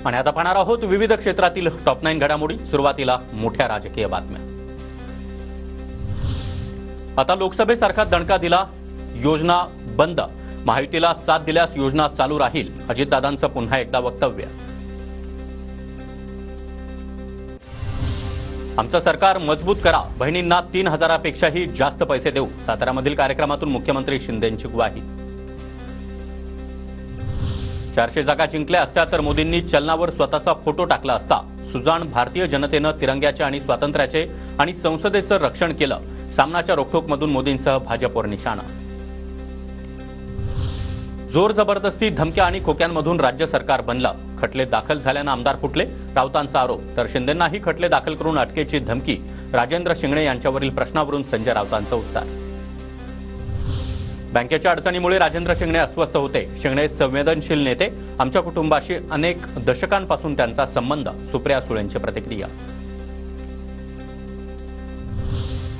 आणि आता पाहणार आहोत विविध क्षेत्रातील टॉप 9 घडामोडी। सुरुवातीला मोठ्या राजकीय बातम्या। आता लोकसभेसारखा दणका दिला, योजना बंद, महायुतीला साथ दिल्यास योजना चालू राहील, अजितदादांचं पुन्हा एकदा वक्तव्य। आमचं सरकार मजबूत करा, बहिणींना 3000 पेक्षाही जास्त पैसे देऊ, साताऱ्यामधील कार्यक्रमातून मुख्यमंत्री शिंदेंची ग्वाही। 400 जागा जिंकल्या असत्या तर मोदींनी चलनावर स्वतःचा फोटो टाकला असता। सुजाण भारतीय जनतेनं तिरंग्याचे आणि स्वातंत्र्याचे आणि संसदेचं रक्षण केलं, सामनाच्या रोखोकमधून मोदींसह भाजपवर निशाणा। जोर जबरदस्ती, धमक्या आणि खोक्यांमधून राज्य सरकार बनलं, खटले दाखल झाल्यानं आमदार फुटले, राऊतांचा आरोप। तर शिंदेंनाही खटले दाखल करून अटकेची धमकी, राजेंद्र शिंगणे यांच्यावरील प्रश्नावरून संजय राऊतांचं उत्तर। बँकेच्या अडचणीमुळे राजेंद्र शिंगणे अस्वस्थ होते, शिंगणे संवेदनशील नेते, आमच्या कुटुंबाशी अनेक दशकांपासून त्यांचा संबंध, सुप्रिया सुळेंची प्रतिक्रिया।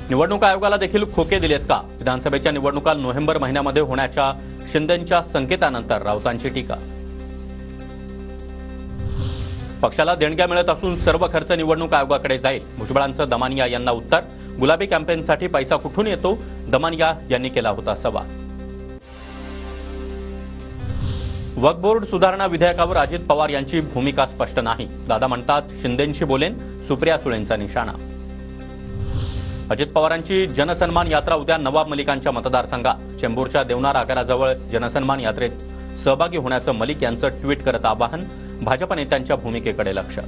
निवडणूक आयोगाला देखील खोके दिलेत का? विधानसभेच्या निवडणुका नोव्हेंबर महिन्यामध्ये होण्याच्या शिंदेंच्या संकेतानंतर राऊतांची टीका। पक्षाला देणग्या मिळत असून सर्व खर्च निवडणूक आयोगाकडे जाईल, भुजबळांचं दमानिया यांना उत्तर। गुलाबी कॅम्पेनसाठी पैसा कुठून येतो, दमानिया यांनी केला होता सवाल। वक्फ बोर्ड सुधारणा विधेयकावर अजित पवार यांची भूमिका स्पष्ट नाही, दादा म्हणतात शिंदेंशी बोलेन, सुप्रिया सुळेंचा निशाणा। अजित पवारांची जनसन्मान यात्रा उद्या नवाब मलिकांच्या मतदारसंघात, चेंबूरच्या देवनार आगाराजवळ जनसन्मान यात्रेत सहभागी होण्याचं मलिक यांचं ट्विट करत आवाहन, भाजप नेत्यांच्या भूमिकेकडे लक्ष।